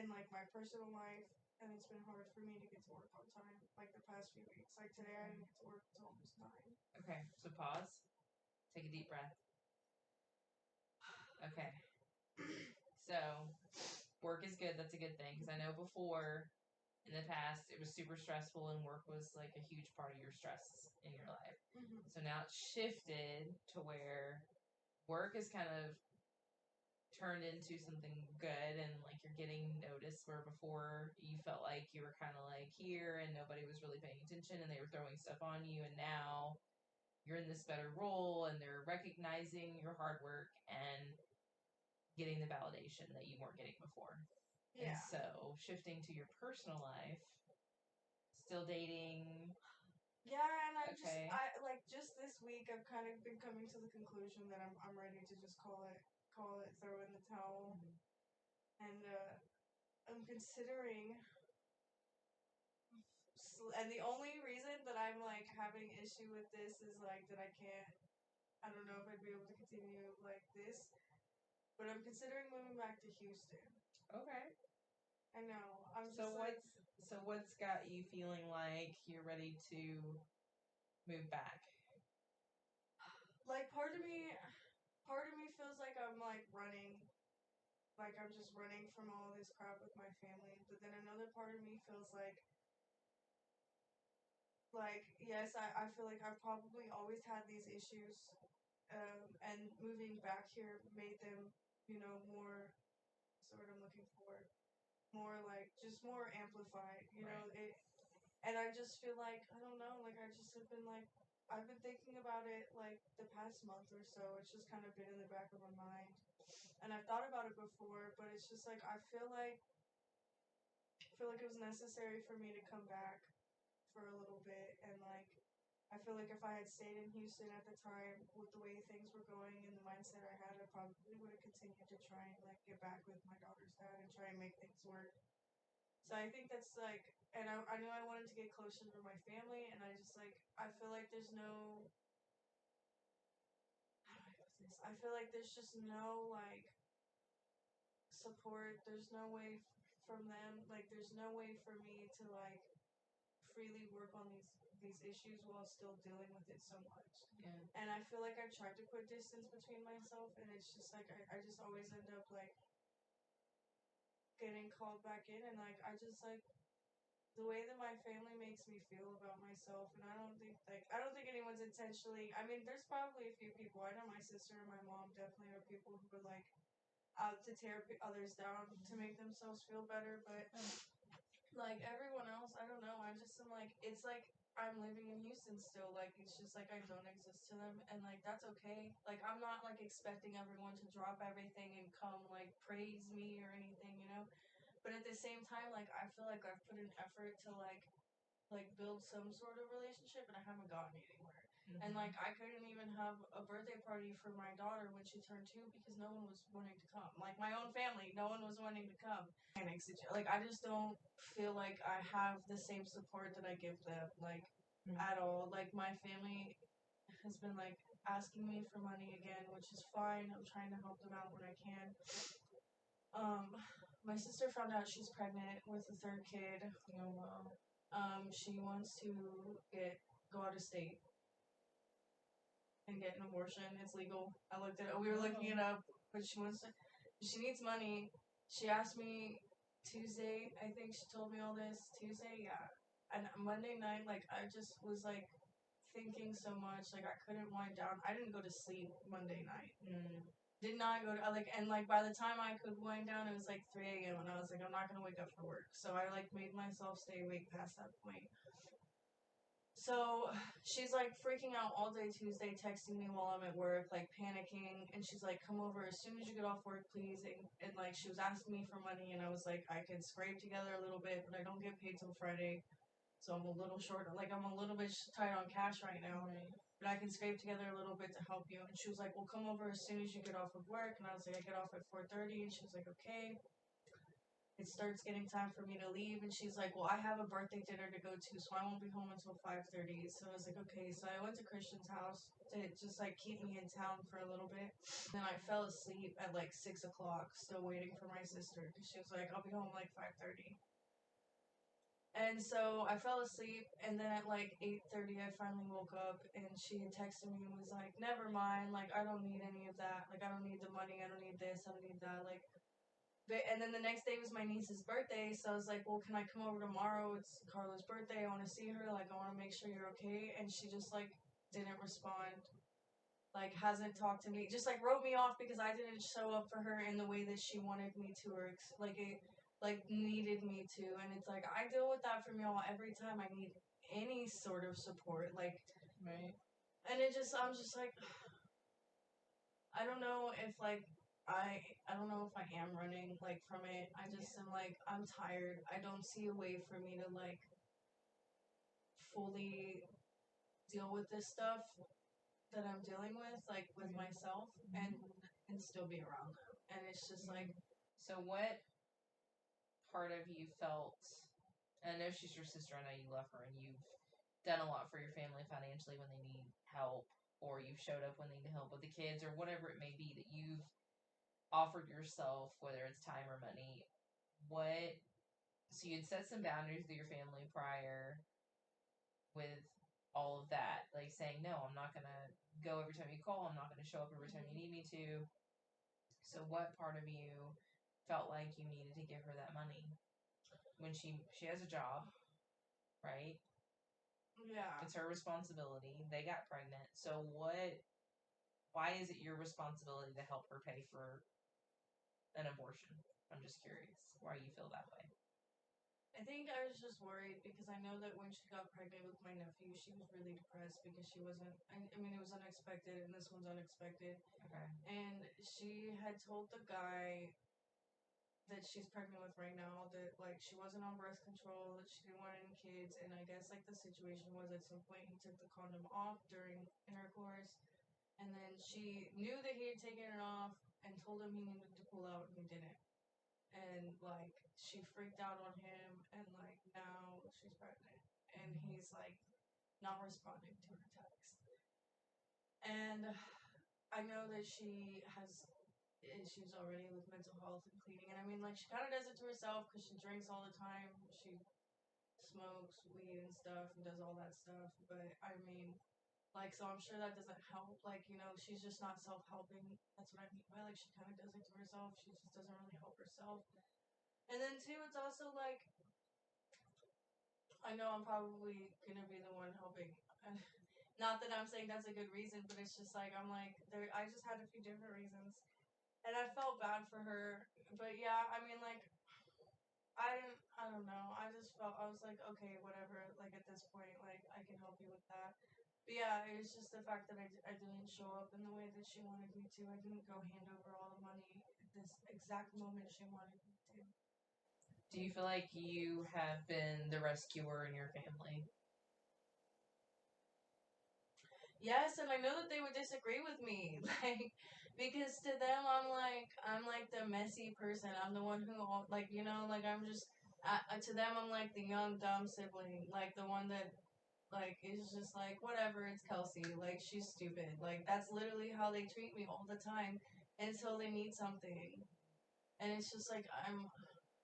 in like my personal life, and it's been hard for me to get to work on time. Like the past few weeks, like today I didn't get to work until almost 9. Okay, so pause. Take a deep breath. Okay. So, work is good. That's a good thing. Because I know before, in the past, it was super stressful and work was like a huge part of your stress in your life. Mm-hmm. So now it's shifted to where work is kind of turned into something good and like you're getting noticed, where before you felt like you were kind of like here and nobody was really paying attention and they were throwing stuff on you, and now you're in this better role and they're recognizing your hard work and getting the validation that you weren't getting before. Yeah. And so shifting to your personal life, still dating. Yeah, and Okay. I like just this week I've kind of been coming to the conclusion that I'm ready to just call it, throw in the towel, and I'm considering. And the only reason that I'm like having issue with this is like that I don't know if I'd be able to continue like this, but I'm considering moving back to Houston. Okay. I know. I'm just so what's got you feeling like you're ready to move back? Like part of me feels like I'm like running, like I'm just running from all this crap with my family, but then another part of me feels like yes, I feel like I've probably always had these issues, and moving back here made them, more, what's the word I'm looking for, more like just more amplified, Right. and I just feel like I don't know, like I just have been like I've been thinking about it like the past month or so. It's just kind of been in the back of my mind, and I've thought about it before, but it's just like I feel like it was necessary for me to come back for a little bit, and like I feel like if I had stayed in Houston at the time with the way things were going and the mindset I had, I probably would have continued to try and like get back with my daughter's dad and try and make things work. So I think that's like, and I knew I wanted to get closer to my family, and I just like, I feel like there's no, how do I put this? I feel like there's just no like support. There's no way from them. Like, there's no way for me to like freely work on these issues while still dealing with it so much. Yeah. And I feel like I've tried to put distance between myself, and it's just like I just always end up like getting called back in, and like I just like the way that my family makes me feel about myself, and I don't think anyone's intentionally. I mean, there's probably a few people. I know my sister and my mom definitely are people who are like out to tear others down to make themselves feel better, but like everyone else, I don't know. I just am like, it's like I'm living in Houston still. Like, it's just like I don't exist to them, and like that's okay. Like, I'm not like expecting everyone to drop everything and come like praise me or anything. But at the same time, like I feel like I've put an effort to like build some sort of relationship, and I haven't gotten anywhere. Mm-hmm. And like I couldn't even have a birthday party for my daughter when she turned 2 because no one was wanting to come. Like my own family, no one was wanting to come. Like I just don't feel like I have the same support that I give them, like at all. Like my family has been like asking me for money again, which is fine. I'm trying to help them out when I can. My sister found out she's pregnant with a third kid. Oh wow. She wants to go out of state and get an abortion. It's legal. I looked at it. We were looking it up, but she needs money. She asked me Tuesday. I think she told me all this Tuesday. Yeah, and Monday night, like I just was like thinking so much, like I couldn't wind down. I didn't go to sleep Monday night. Did not go to and like by the time I could wind down, it was like 3 a.m. and I was like, I'm not gonna wake up for work. So I like made myself stay awake past that point. So she's like freaking out all day Tuesday, texting me while I'm at work, like panicking, and she's like, come over as soon as you get off work, please. And like she was asking me for money, and I was like, I can scrape together a little bit, but I don't get paid till Friday. So I'm a little short, like I'm a little bit tight on cash right now, but I can scrape together a little bit to help you. And she was like, well, come over as soon as you get off of work. And I was like, I get off at 4:30, and she was like, okay. it starts getting time for me to leave, and she's like, well, I have a birthday dinner to go to, so I won't be home until 5:30. So I was like, okay. So I went to Christian's house to just like keep me in town for a little bit. And then I fell asleep at like 6 o'clock, still waiting for my sister, because she was like, I'll be home like 5:30. And so I fell asleep, and then at like 8:30, I finally woke up, and she had texted me and was like, "Never mind, like I don't need any of that. Like I don't need the money. I don't need this. I don't need that. Like." And then the next day was my niece's birthday, so I was like, "Well, can I come over tomorrow? It's Carla's birthday. I want to see her. Like I want to make sure you're okay." And she just like didn't respond. Like hasn't talked to me. Just like wrote me off because I didn't show up for her in the way that she wanted me to, or like it like needed me to. And it's like I deal with that from y'all every time I need any sort of support. Like Right. and I'm just like I don't know if like I don't know if I am running like from it. I just am like I'm tired. I don't see a way for me to like fully deal with this stuff that I'm dealing with, like with myself, and still be around them. And it's just like, so what part of you felt? And I know she's your sister. I know you love her, and you've done a lot for your family financially when they need help, or you've showed up when they need help with the kids, or whatever it may be that you've offered yourself, whether it's time or money. What? So you'd set some boundaries with your family prior with all of that, like saying, no, I'm not gonna go every time you call. I'm not gonna show up every time you need me to. So what part of you felt like you needed to give her that money when she has a job, right? yeah. It's her responsibility. They got pregnant. So why is it your responsibility to help her pay for an abortion? I'm just curious why you feel that way. I think I was just worried because I know that when she got pregnant with my nephew, she was really depressed because she wasn't. I mean, it was unexpected, and this one's unexpected. Okay. And she had told the guy that she's pregnant with right now that like she wasn't on birth control, that she didn't want any kids, and I guess like the situation was at some point he took the condom off during intercourse, and then she knew that he had taken it off and told him he needed to pull out, and he didn't. And like she freaked out on him, and like now she's pregnant, and he's like not responding to her text. And I know that she has issues already with mental health and cleaning, and I mean like she kind of does it to herself because she drinks all the time, she smokes weed and stuff and does all that stuff. But I mean, like, so I'm sure that doesn't help. Like, you know, she's just not self-helping. That's what I mean by like she kind of does it to herself. She just doesn't really help herself. And then too, it's also like I know I'm probably gonna be the one helping. Not that I'm saying that's a good reason, but it's just like I'm like there. I just had a few different reasons, and I felt bad for her. But yeah, I mean, like I don't know. I just felt I was like, okay, whatever. Like at this point, like I can help you with that. But yeah, it was just the fact that I didn't show up in the way that she wanted me to. I didn't go hand over all the money at this exact moment she wanted me to. Do you feel like you have been the rescuer in your family? Yes, and I know that they would disagree with me, like because to them I'm like the messy person. I'm the one who like you know like I'm just to them I'm like the young dumb sibling, like the one that like is just like whatever. It's Kelsey, like she's stupid. Like that's literally how they treat me all the time until they need something, and it's just like I'm.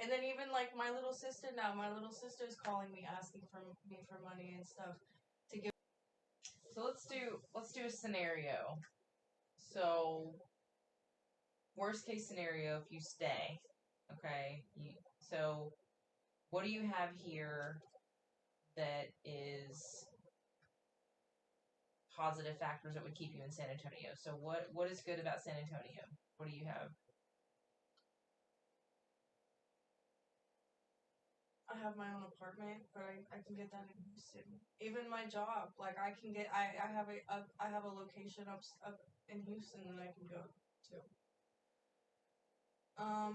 And then even like my little sister now, my little sister's calling me asking for me for money and stuff to give. So let's do a scenario. So worst case scenario, if you stay, okay. So what do you have here that is positive factors that would keep you in San Antonio? So what is good about San Antonio? What do you have? I have my own apartment, but I can get that in Houston. Even my job, like I can get, I have a location up in Houston that I can go to. I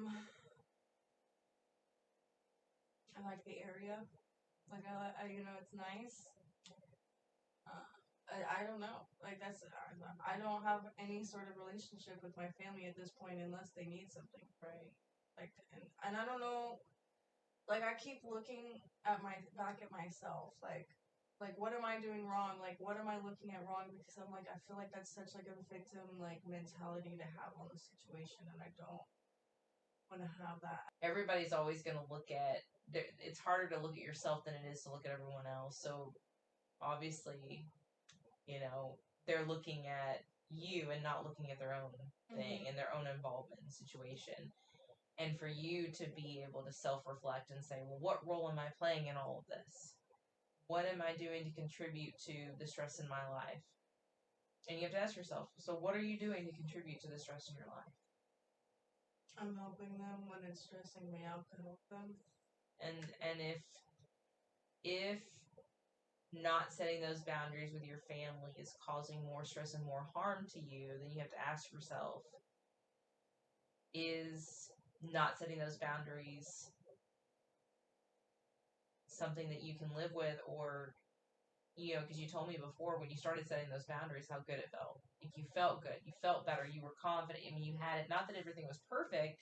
like the area. Like I you know, it's nice. I don't know. Like that's I don't have any sort of relationship with my family at this point unless they need something, right? Like, and I don't know. Like, I keep looking at back at myself. Like, what am I doing wrong? Like, what am I looking at wrong? Because I'm like, I feel like that's such like a victim like mentality to have on the situation, and I don't want to have that. Everybody's always going to look at. It's harder to look at yourself than it is to look at everyone else. So obviously, you know, they're looking at you and not looking at their own thing and their own involvement in the situation. And for you to be able to self-reflect and say, well, what role am I playing in all of this? What am I doing to contribute to the stress in my life? And you have to ask yourself, so what are you doing to contribute to the stress in your life? I'm helping them when it's stressing me out to help them. And if not setting those boundaries with your family is causing more stress and more harm to you, then you have to ask yourself, is not setting those boundaries something that you can live with? Or, you know, because you told me before when you started setting those boundaries how good it felt. Like, you felt good, you felt better, you were confident. I mean, you had it, not that everything was perfect,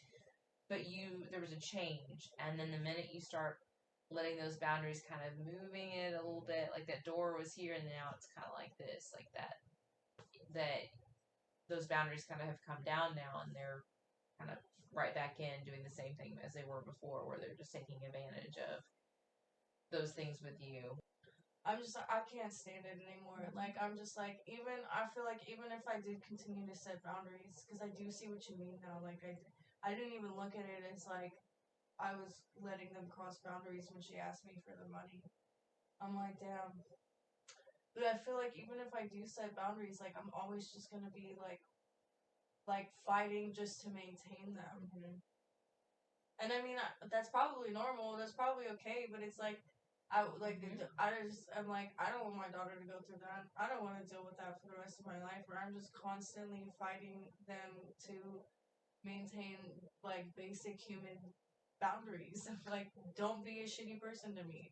but there was a change. And then the minute you start letting those boundaries, kind of moving it a little bit, like that door was here and now it's kind of like this, like that those boundaries kind of have come down now, and they're kind of right back in doing the same thing as they were before, where they're just taking advantage of those things with you. I can't stand it anymore. Like, I'm just like, I feel like even if I did continue to set boundaries, because I do see what you mean now. Like, I didn't even look at it as like I was letting them cross boundaries when she asked me for the money. I'm like, damn. But I feel like even if I do set boundaries, like, I'm always just gonna be like fighting just to maintain them. Mm-hmm. And I mean, that's probably normal. That's probably okay. But it's like, I'm like, I don't want my daughter to go through that. I don't want to deal with that for the rest of my life, where I'm just constantly fighting them to maintain like basic human boundaries. Like, don't be a shitty person to me.